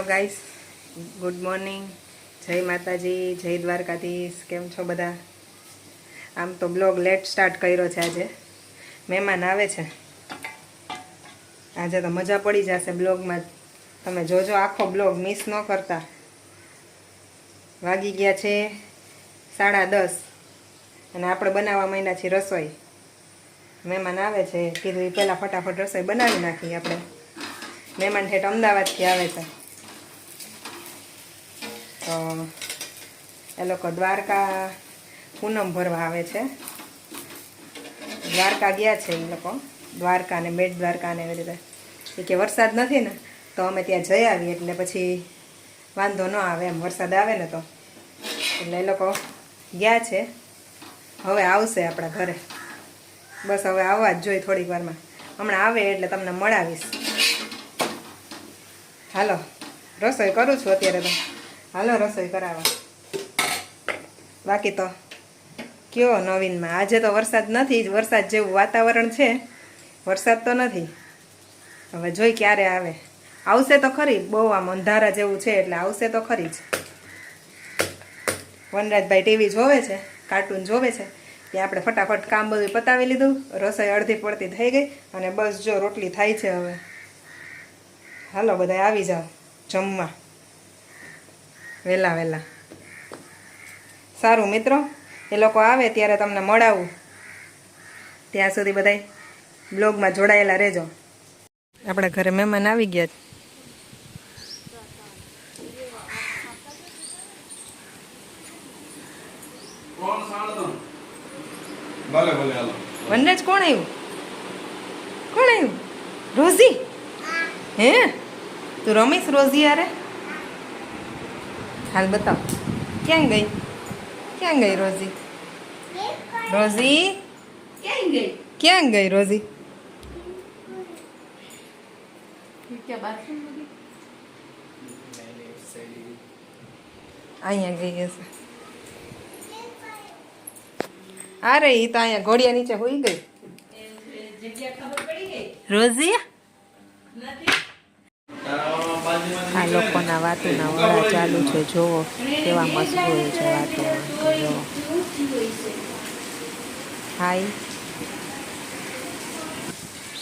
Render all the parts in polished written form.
Guys, good morning, જય માતાજી, જય દ્વારકાધીશ. કેમ છો બધા? આમ તો બ્લોગ લેટ સ્ટાર્ટ કર્યો છે. આજે મહેમાન આવે છે. આજે તો મજા પડી જશે બ્લોગમાં. તમે જોજો, આખો બ્લોગ મિસ ન કરતા. વાગી ગયા છે 10:30 અને આપણે બનાવવા માંડ્યા છીએ રસોઈ. મહેમાન આવે છે, કીધું એ પહેલાં ફટાફટ રસોઈ બનાવી નાખીએ આપણે. મહેમાન ઠેઠ અમદાવાદથી આવે છે. તો એ લોકો દ્વારકા પૂનમ ભરવા આવે છે. દ્વારકા ગયા છે એ લોકો, દ્વારકા ને બેટ દ્વારકા ને એવી રીતે. એ કે વરસાદ નથી ને તો અમે ત્યાં જઈ આવીએ, એટલે પછી વાંધો ન આવે એમ. વરસાદ આવે ને તો એટલે એ લોકો ગયા છે. હવે આવશે આપણા ઘરે. બસ હવે આવવા જ જોઈએ થોડીક વારમાં. હમણાં આવે એટલે તમને મળાવીશ. હાલો, રસોઈ કરું છું અત્યારે તો. હાલો રસોઈ કરાવવા. બાકી તો કયો નવીનમાં? આજે તો વરસાદ નથી, વરસાદ જેવું વાતાવરણ છે, વરસાદ તો નથી. હવે જોઈ ક્યારે આવે. આવશે તો ખરી, બહુ આમ અંધારા જેવું છે એટલે આવશે તો ખરી જ. વનરાજભાઈ ટીવી જોવે છે, કાર્ટૂન જોવે છે. ત્યાં આપણે ફટાફટ કામ બધું પતાવી લીધું. રસોઈ અડધી પડતી થઈ ગઈ અને બસ જો રોટલી થાય છે હવે. હાલો બધા આવી જાઓ જમવા વહેલા વહેલા. સારું મિત્રો, એ લોકો આવે ત્યારે તમને મળાવું. ત્યાં સુધી બધાય બ્લોગમાં જોડાયેલા રહેજો. આપણા ઘરે મહેમાન આવી ગયા. વનરાજ કોણ આવ્યું? કોણ આવ્યું? રોઝી? હે, તું રમીશ રોઝી યારે? હાલ બતાવ, ક્યાં ગઈ? ક્યાં ગઈ રોઝી? રોઝી ક્યાં ગઈ? રોઝી અહીંયા ગઈ હશે. અરે એ તો અહીંયા ઘોડિયા નીચે હોઈ ગઈ. રોઝી આ લોકોના વાતોના વડા ચાલુ છે. જોવો કેવા મશગુલ છે વાતો. જોવો. હાય,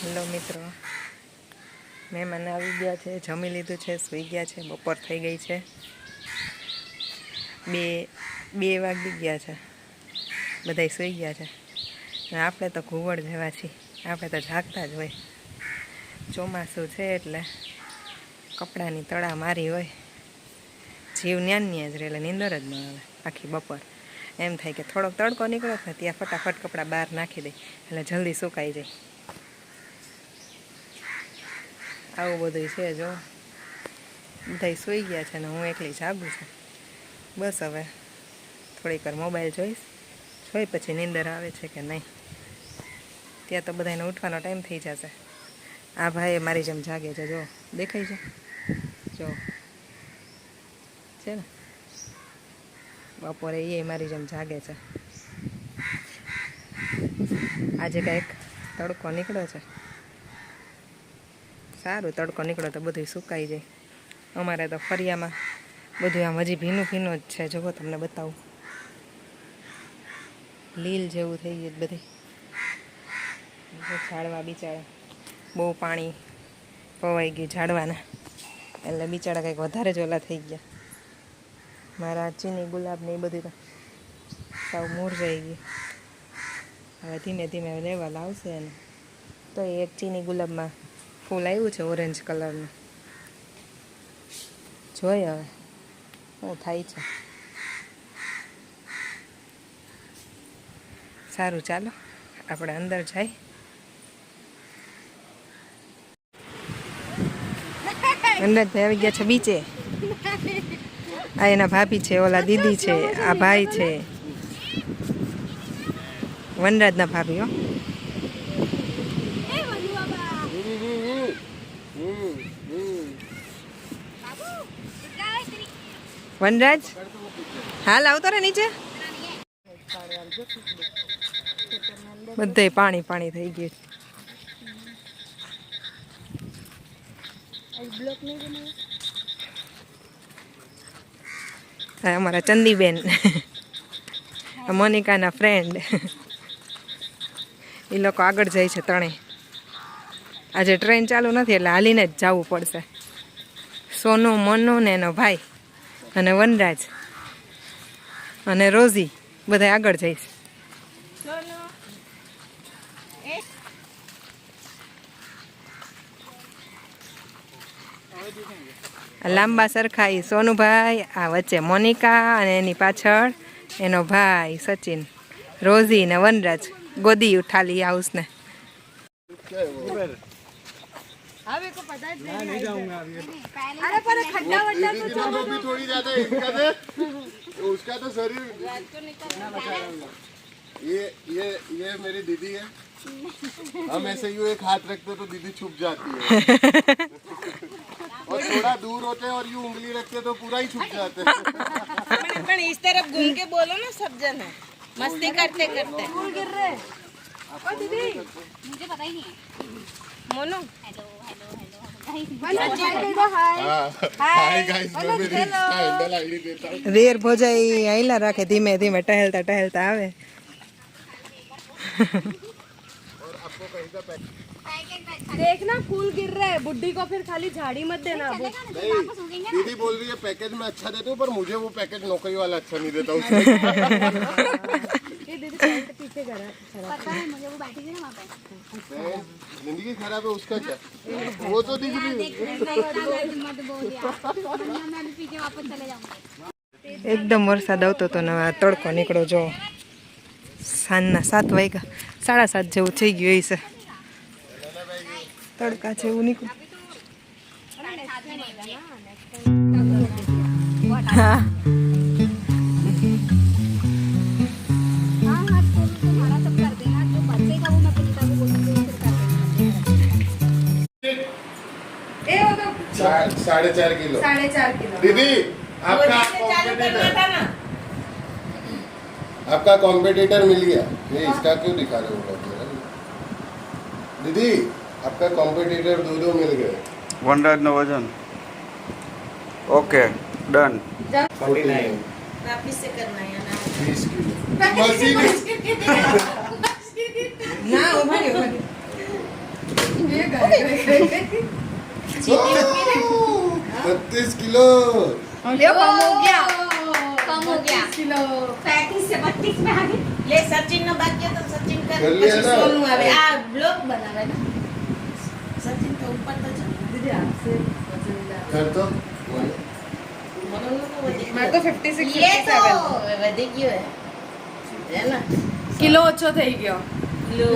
હેલો મિત્રો. મહેમાન આવી ગયા છે, જમી લીધું છે, સૂઈ ગયા છે. બપોર થઈ ગઈ છે. બે વાગી ગયા છે. બધાય સૂઈ ગયા છે. આપણે તો ઘુવડ જેવા છીએ, આપણે તો જાગતા જ હોય. ચોમાસું છે એટલે કપડાની તળા મારી હોય. જીવ ન્યાન્ય જ રહે એટલે નીંદર જ ન આવે આખી બપોર. એમ થાય કે થોડોક તડકો નીકળે ને ત્યાં ફટાફટ કપડાં બહાર નાખી દે એટલે જલ્દી સુકાઈ જાય. આવું બધું છે. જો બધાય સૂઈ ગયા છે ને હું એકલી જાગું છું. બસ હવે થોડીક વાર મોબાઈલ જોઈશ, જોઈ પછી નીંદર આવે છે કે નહીં. ત્યાં તો બધાને ઉઠવાનો ટાઈમ થઈ જશે. આ ભાઈ મારી જેમ જાગે છે. જો દેખાય છે? જો છે ને, બપોરે એ મારી જેમ જાગે છે. આજે કંઈક તડકો નીકળ્યો છે. સારું, તડકો નીકળો તો બધું સુકાઈ જાય. અમારે તો ફરિયામાં બધું આમ હજી ભીનું ભીનું જ છે. જુઓ તમને બતાવું, લીલ જેવું થઈ ગયું બધે. ઝાડવા બિચારા બહુ પાણી પવાઈ ગયું ઝાડવાના, એટલે બિચારા કંઈક વધારે જ ઓલા થઈ ગયા. મારા ચીની ગુલાબને એ બધું તો સાવ મુરઝાઈ ગયું. હવે ધીમે ધીમે લેવલ આવશે ને. તો એક ચીની ગુલાબમાં ફૂલ આવ્યું છે ઓરેન્જ કલરનું. જોઈએ હવે શું થાય છે. સારું, ચાલો આપણે અંદર જાય. વનરાજભાઈ આવી ગયા છે બીચે. આ એના ભાભી છે, ઓલા દીદી છે, આ ભાઈ છે. વનરાજના ભાભી હો. વનરાજ હાલ આવતો રે નીચે. બધે પાણી પાણી થઈ ગયું. આ અમારા ચંદીબેન મોનિકાના ફ્રેન્ડ એ લોકો આગળ જાય છે ત્રણેય. આજે ટ્રેન ચાલુ નથી એટલે હાલીને જ જવું પડશે. સોનું, મનુ ને એનો ભાઈ અને વનરાજ અને રોઝી બધા આગળ જઈશ. લાંબા સરખા ઈ સોનુભાઈ, આ વચ્ચે મોનિકા અને એની પાછળ એનો ભાઈ સચિન, રોઝી ને વનરાજ ગોદી ઉઠાલી હાઉસને. अरे पर खड्डा वड्डा तो चलो भी थोड़ी ज्यादा इनका दे तो उसका तो शरीर ये मेरी दीदी है. हम ऐसे ही एक हाथ रखते तो दीदी छुप जाती है और थोड़ा दूर होते और यूं उंगली रखते तो पूरा ही छुप जाते हैं. पण इस तरफ घूम के बोलो ना सब जन है मस्ती करते करते. फूल गिर रहे. ओ दीदी मुझे पता ही नहीं है. Monu hello hello hello hi guys मैं मेरी इंस्टा हैंडल आईडी देता हूं. વેર ભોજાઈ આયલા રાખે ધીમે ધીમે ટહેલતા ટહેલતા આવે. देखना फूल गिर रहा है. बुड्ढी को फिर खाली झाड़ी मत देना. दीदी बोल रही है पैकेज में अच्छा देते हो पर मुझे वो पैकेज नौकरी वाला अच्छा नहीं देता उसको. ये दीदी पैंट पीछे करा. पता है मुझे. वो बैठी थी ना वहाँ पे. जिंदगी खराब है उसका क्या. वो तो दिख रही है. मत बोल यार. वरना मैं भी पीछे वापस चले जाऊंगी. એકદમ વરસાદ આવતો હતો ને આ તડકો નીકળો જો. સાંજના 7 વાગ્યા, 7:30 જેવું થઈ ગયું છે. તડકા જેવું નીકળ્યું. હા हाँ हाँ तो तुम्हारा सब कर देना. जो बचेगा वो मैं पुनीता को बोलूँगी फिर कर देना. 4.5 किलो. 4.5 किलो. दीदी आपका चालू करना था ना. आपका कॉम्पिटिटर मिल गया. ये इसका क्यों दिखा रहे हो दीदी. आपका कॉम्पिटिटर दो मिल गए. વનરાજ નો વજન ઓકે ડન. वापिस से करना है ना. 20 किलो. मशीन ના ઉભા રહ્યો. 32 किलो. લ્યો કમ હો ગયા. कम हो गया. 35 से 32 में आ गए. ले सचिन નો ભાગ્ય તો સचिन कर कर लिया પછી ना. સોનू આવે આ બ્લોગ બનાવે ને સचिन તો ઉપર તો છે. દીદી આપસે कर तो મોનુ તો વધી માર તો 56 ये तो 57 વધી ગયો है ना. किलो ओछो થઈ ગયો.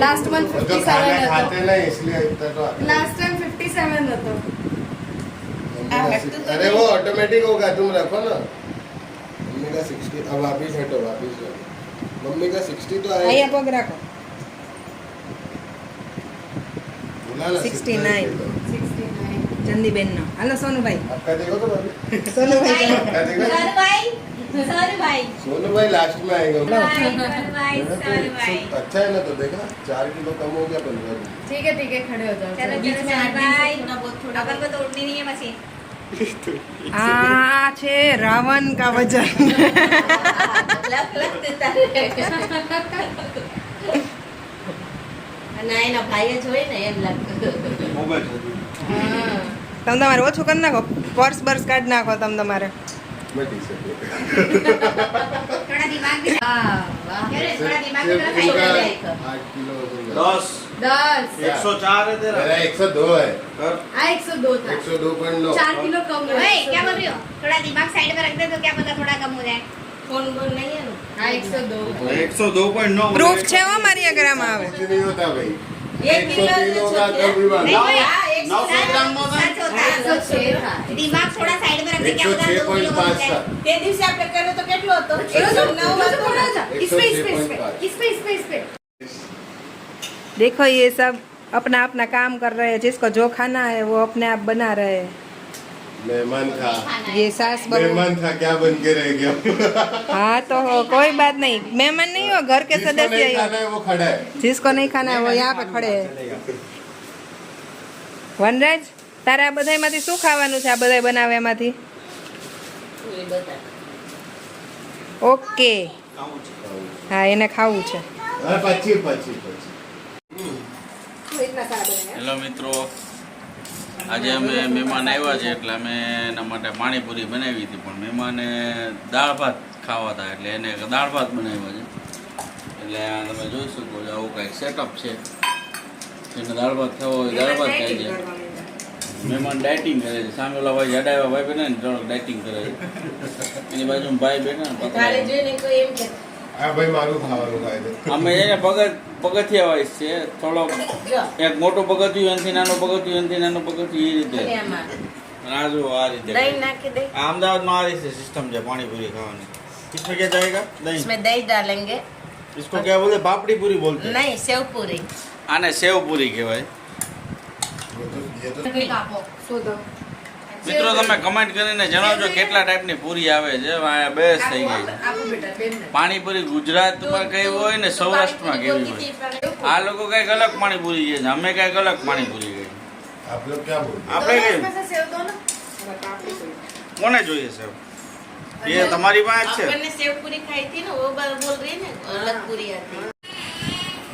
लास्ट मंथ तो 57 खाते હતો. ना इसलिए इतना तो आता है। लास्ट टाइम 57 હતો. अरे वो ऑटोमेटिक होगा, तुम रखो ना। मम्मी का 60, अब वापिस हटो, वापिस हटो। मम्मी का 60 तो आया। અહીંયા પગ રાખો. बोला ना 69 ચંદીબેન નો. હાલો સોનુભાઈ. आपका देखो तो भाभी। સોનુભાઈ ચલો. आपका देखो। सोनू भाई लास्ट में आएगा। अच्छा है ना, तो देखा 4 किलो कम हो गया 15 में। ठीक है खड़े हो जाओ. बीच में थोड़ा बहुत थोड़ा अपन को तोड़नी नहीं है मशीन. આ છે રાવણ કા વજન. લખ લખ દેતા રહે. અને એના ભાઈએ જોઈ ને એમ લાગતું. મોબાઈલ તમે તમારે ઓછું કરી નાખો. પર્સ બર્સ કાઢી નાખો તમે તમારે. मैं टी-शर्ट थोड़ा दिमाग भी थोड़ा दिमाग भी पूरा लगाइए. 8 किलो हो गया। 10 10 104 है तेरा मेरा 102 है। कर आ 102 था. 102.9। 4 किलो कम है. ओए क्या बोल रही हो? थोड़ा दिमाग साइड में रख दे तो क्या पता थोड़ा कम हो जाए. ફોન બોલ નહીં એનું. हाँ 102. 102.9 પ્રૂફ છે હો મારી આગળ આમાં આવે. कुछ नहीं होता भाई। 1 કિલો 103 होगा तब भी बात। नहीं भाई, हाँ, 900 ग्राम નો सच होता है. 106 था. दिमाग थोड़ा साइड में रख दे क्या पता 2 किलो कम हो 106.5 जाए. था। તે દિવસે આપણે કર્યો તો કેટલો હતો? 109 109 थोड़ा હતો. था. इस पे इस पे देखो ये सब अपना अपना काम कर रहे हैं. जिसको जो खाना है वो अपने आप बना रहे हैं. मेहमान था। ये सास बहू. मेहमान था, क्या बन के रह गया। हाँ तो कोई बात नहीं. मेहमान नहीं हो, घर के जिसको सदस्य नहीं ही हो. खाना है वो खड़ा है। जिसको नहीं खाना है वो यहाँ पे खड़े है. વનરાજ તારે આ બધાયમાંથી શું ખાવાનું છે? આ બધાય બનાવે એમાંથી એ બધા. ઓકે હા એને ખાવું છે હા, પછી હેલો મિત્રો, આજે અમે મહેમાન આવ્યા છે એટલે અમે એના માટે પાણીપુરી બનાવી હતી, પણ મહેમાને દાળ ભાત ખાવા હતા એટલે એને દાળ ભાત બનાવ્યા છે. એટલે આ તમે જોઈ શકો છો, આવું કંઈક સેટઅપ છે. એને દાળ ભાત ખાવા હોય દાળ ભાત ખાય છે. મહેમાન ડાયટિંગ કરે છે. સામે ઓલા ભાઈ જાડાવા ભાઈ બેઠા ને થોડોક ડાયટિંગ કરે છે. એની બાજુમાં ભાઈ બેઠા ને તારે પકડાય. જોઈને કોઈ એમ કે આ ભાઈ મારું ખાવાનું ખાય છે. અમે એને પગથિયા વાઇસ છે. થોડોક જો એક મોટું પગથિયું એનાથી નાનું પગથિયું એનાથી નાનું પગથિયું એ રીતે. અને આમાં અને આ જો આ રીતે दही नाके दे આ અમદાવાદમાં આ રીતે સિસ્ટમ છે પાણીપુરી ખાવાની. इसमें क्या जाएगा? दही. इसमें दही डालेंगे इसको क्या बोलते? पापड़ी पूरी बोलते हैं. नहीं सेव पूरी आने सेव पूरी कહેવાય. મિત્રો તમે કમેન્ટ કરીને જણાવજો કેટલા ટાઈપની પૂરી આવે છે. આ બેસ્ટ થઈ ગઈ છે. પાણીપુરી ગુજરાતમાં કઈ હોય ને સૌરાષ્ટ્રમાં કેવી હોય. આ લોકો કઈક અલગ પાણીપુરી કહે છે, અમે કઈક અલગ પાણીપુરી કહીએ. आप लोग क्या बोलते આપણે કઈ કોને જોઈએ સેવ? એ તમારી પાસે જ છે. अपन ने सेव पूरी खाई थी ना वो बार बोल रही है ना अलग पूरी आती है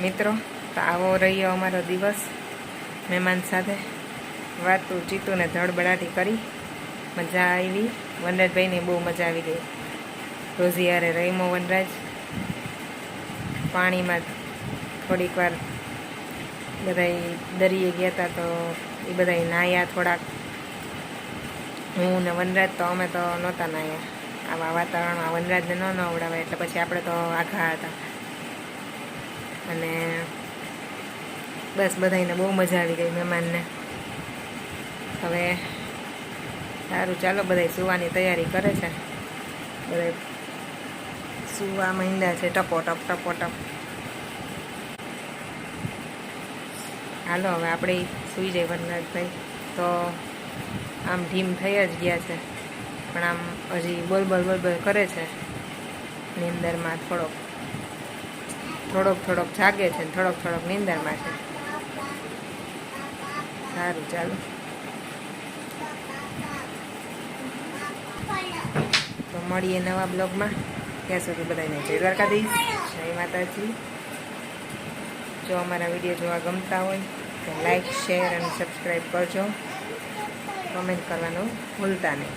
મિત્રો તો આવો રહ્યો અમારો દિવસ મહેમાન સાથે વાતું ચીતું ને ધડબડાટી કરી મજા આવી. વનરાજભાઈને બહુ મજા આવી ગઈ. રોજી યારે રહીમો વનરાજ પાણીમાં થોડીક વાર બધાય દરિયે ગયા હતા તો એ બધાય નાહ્યા થોડાક. હું ને વનરાજ તો અમે તો નહોતા નાહ્યા. આવા વાતાવરણમાં વનરાજને ન નવડાવે એટલે પછી આપણે તો આઘા હતા. અને બસ બધાને બહુ મજા આવી ગઈ મહેમાનને. હવે સારું ચાલો બધા સુવાની તૈયારી કરે છે. બધા સુવા માંડ્યા છે ટપોટપ ટપોટપ. હાલો હવે આપણે સૂઈ જાય વનરાજભાઈ તો આમ ઢીમ થઈ જ ગયા છે, પણ આમ હજી બોલબોલ કરે છે. નીંદરમાં થોડોક જાગે છે, થોડોક નીંદરમાં છે. સારું ચાલો તો મળીએ નવા બ્લોગમાં. ત્યાં સુધી બધાને જય દ્વારકાધીશ, જય માતાજી. જો અમારા વિડીયો જોવા ગમતા હોય તો લાઈક શેર અને સબસ્ક્રાઈબ કરજો. કમેન્ટ કરવાનું ભૂલતા નહીં.